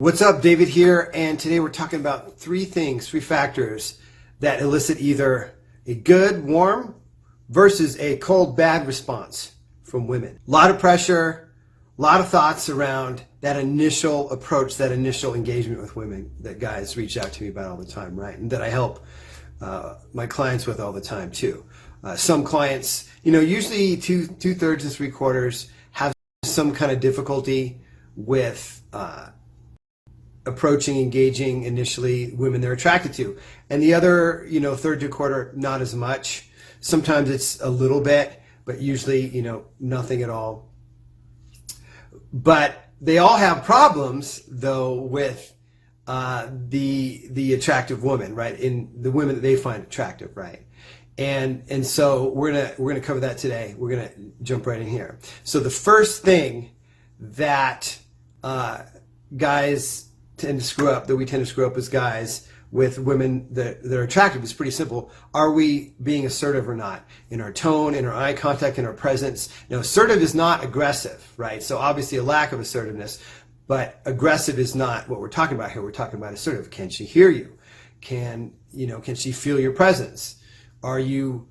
What's up, David here, and today we're talking about three factors that elicit either a good, warm versus a cold, bad response from women. A lot of pressure, a lot of thoughts around that initial approach, that initial engagement with women that guys reach out to me about all the time, right? And that I help my clients with all the time too. Some clients, usually two-thirds to three-quarters have some kind of difficulty with approaching, engaging initially women they're attracted to. And the other, third to a quarter, not as much. Sometimes it's a little bit, but usually, nothing at all. But they all have problems though with the attractive woman, right? In the women that they find attractive, right? And so we're gonna cover that today. We're gonna jump right in here. So the first thing that guys tend to screw up, that we tend to screw up as guys with women that are attractive, is pretty simple. Are we being assertive or not? In our tone, in our eye contact, in our presence. Now, assertive is not aggressive, right? So obviously a lack of assertiveness, but aggressive is not what we're talking about here. We're talking about assertive. Can she hear you? Can she feel your presence? Are you,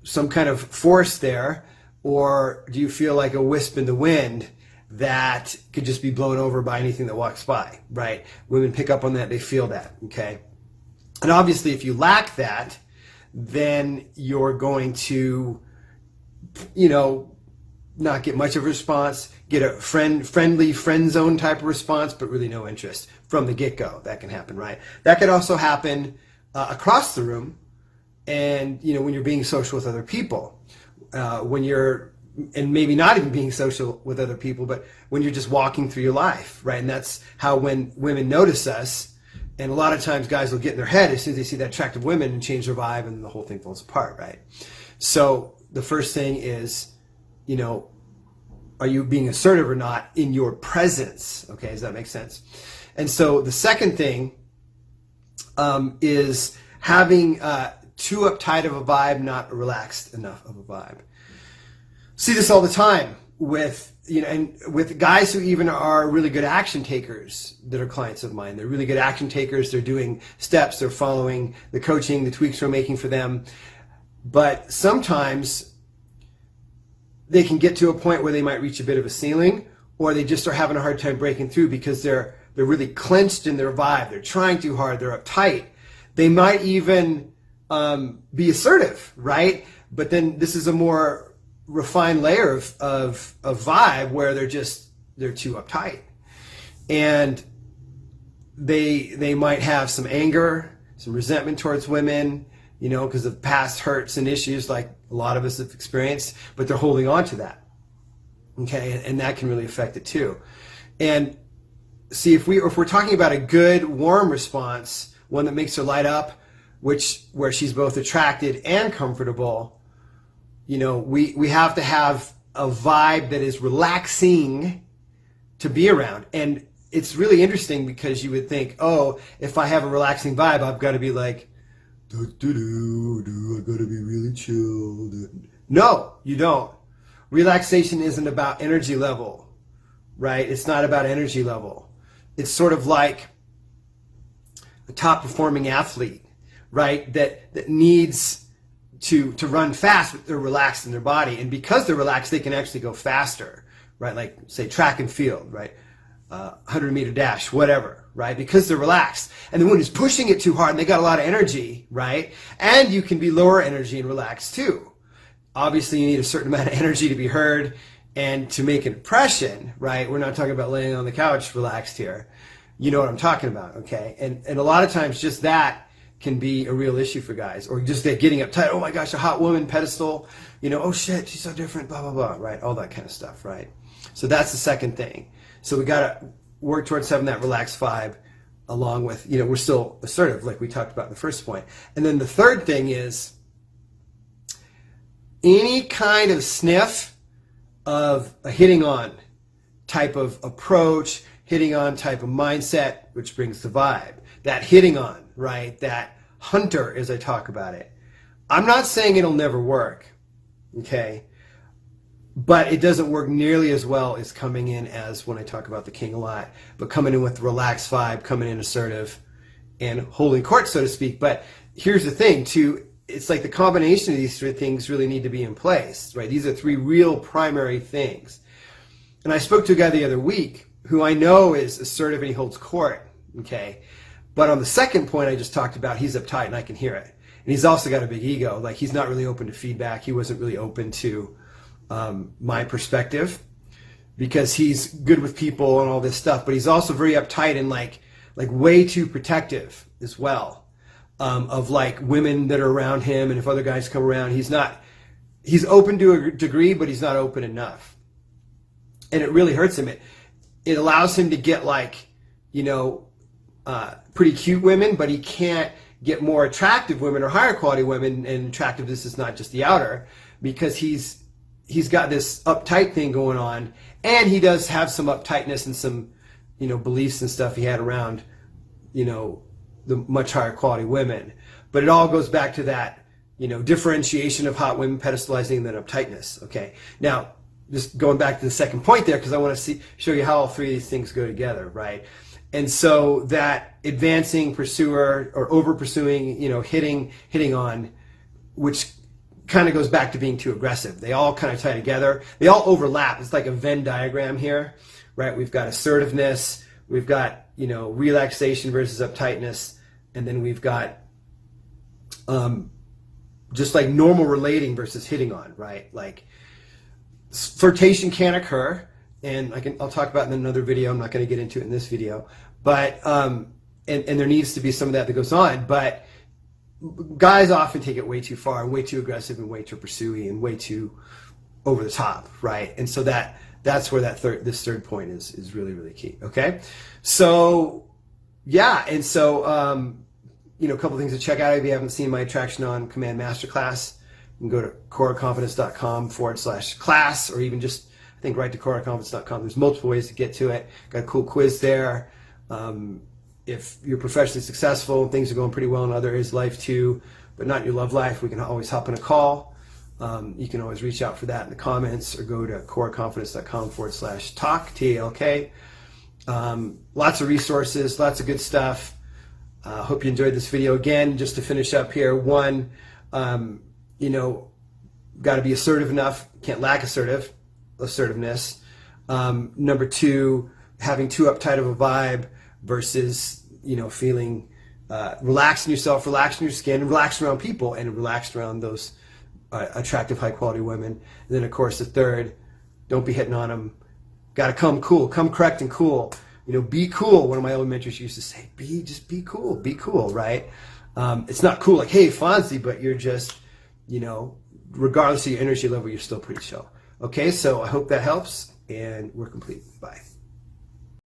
some kind of force there, or do you feel like a wisp in the wind that could just be blown over by anything that walks by, right? Women pick up on that, they feel that, okay? And obviously if you lack that, then you're going to, not get much of a response, get a friendly friend zone type of response, but really no interest from the get-go. That can happen, right? That could also happen across the room, and when you're being social with other people, and maybe not even being social with other people, but when you're just walking through your life, right? And that's how when women notice us, and a lot of times guys will get in their head as soon as they see that attractive women and change their vibe, and the whole thing falls apart, right? So the first thing is, are you being assertive or not in your presence? Okay, does that make sense? And so the second thing is having too uptight of a vibe, not relaxed enough of a vibe. See this all the time with, and with guys who even are really good action takers that are clients of mine. They're really good action takers. They're doing steps. They're following the coaching, the tweaks we're making for them. But sometimes they can get to a point where they might reach a bit of a ceiling, or they just are having a hard time breaking through because they're really clenched in their vibe. They're trying too hard. They're uptight. They might even be assertive, right? But then this is a more refined layer of vibe where they're too uptight, and they might have some anger, some resentment towards women, because of past hurts and issues like a lot of us have experienced, but they're holding on to that. Okay, and that can really affect it too. And see, if we're talking about a good warm response, one that makes her light up, where she's both attracted and comfortable, we have to have a vibe that is relaxing to be around. And it's really interesting because you would think, oh, if I have a relaxing vibe, I've got to be like, I've got to be really chill. No, you don't. Relaxation isn't about energy level, right? It's not about energy level. It's sort of like a top performing athlete, right? That needs to run fast, but they're relaxed in their body. And because they're relaxed, they can actually go faster, right? Like say track and field, right? 100-meter dash, whatever, right? Because they're relaxed. And the one who's pushing it too hard and they got a lot of energy, right? And you can be lower energy and relaxed too. Obviously you need a certain amount of energy to be heard and to make an impression, right? We're not talking about laying on the couch relaxed here. You know what I'm talking about, okay? And a lot of times just that can be a real issue for guys, or just they're getting uptight. Oh my gosh, a hot woman pedestal, oh shit, she's so different, blah, blah, blah, right? All that kind of stuff, right? So that's the second thing. So we got to work towards having that relaxed vibe along with, we're still assertive like we talked about in the first point. And then the third thing is any kind of sniff of a hitting on type of approach, hitting on type of mindset, which brings the vibe. That hitting on, right? That hunter, as I talk about it. I'm not saying it'll never work, okay? but it doesn't work nearly as well as coming in as when I talk about the king a lot, but coming in with the relaxed vibe, coming in assertive and holding court, so to speak. But here's the thing too, it's like the combination of these three things really need to be in place, right? These are three real primary things. And I spoke to a guy the other week who I know is assertive and he holds court, okay? But on the second point I just talked about, he's uptight and I can hear it. And he's also got a big ego. Like, he's not really open to feedback. He wasn't really open to my perspective because he's good with people and all this stuff, but he's also very uptight and like way too protective as well, of like women that are around him. And if other guys come around, he's open to a degree, but he's not open enough. And it really hurts him. It allows him to get like, you know, pretty cute women, but he can't get more attractive women or higher quality women. And attractiveness is not just the outer, because he's got this uptight thing going on, and he does have some uptightness and some, you know, beliefs and stuff he had around, you know, the much higher quality women. But it all goes back to that, you know, differentiation of hot women pedestalizing and then uptightness. Okay. Now, just going back to the second point there, because I want to show you how all three of these things go together, right? And so that advancing pursuer or over pursuing, you know, hitting on, which kind of goes back to being too aggressive. They all kind of tie together. They all overlap. It's like a Venn diagram here, right? We've got assertiveness, we've got, you know, relaxation versus uptightness, and then we've got just like normal relating versus hitting on, right? Like flirtation can occur, and I'll talk about it in another video. I'm not going to get into it in this video, but and there needs to be some of that goes on, but guys often take it way too far and way too aggressive and way too pursuey and way too over the top, right? And so that's where this third point is really, really key. Okay, so yeah, and so you know, a couple things to check out if you haven't seen my Attraction on Command Masterclass. You can go to coraconfidence.com/class, or even just I think right to coraconfidence.com. There's multiple ways to get to it. Got a cool quiz there. If you're professionally successful, things are going pretty well in other areas of life too, but not your love life, we can always hop on a call. You can always reach out for that in the comments, or go to coraconfidence.com/talk, TALK. Lots of resources, lots of good stuff. Hope you enjoyed this video. Again, just to finish up here, one, you know, got to be assertive enough, can't lack assertiveness. Number two, having too uptight of a vibe versus, you know, feeling relaxed in yourself, relaxed in your skin, relaxed around people, and relaxed around those attractive, high quality women. And then of course the third, don't be hitting on them. Got to come cool, come correct and cool. You know, be cool. One of my old mentors used to say, just be cool, right? It's not cool like, hey, Fonzie, but you're just, you know, regardless of your energy level, you're still pretty chill. Okay, so I hope that helps, and we're complete. Bye.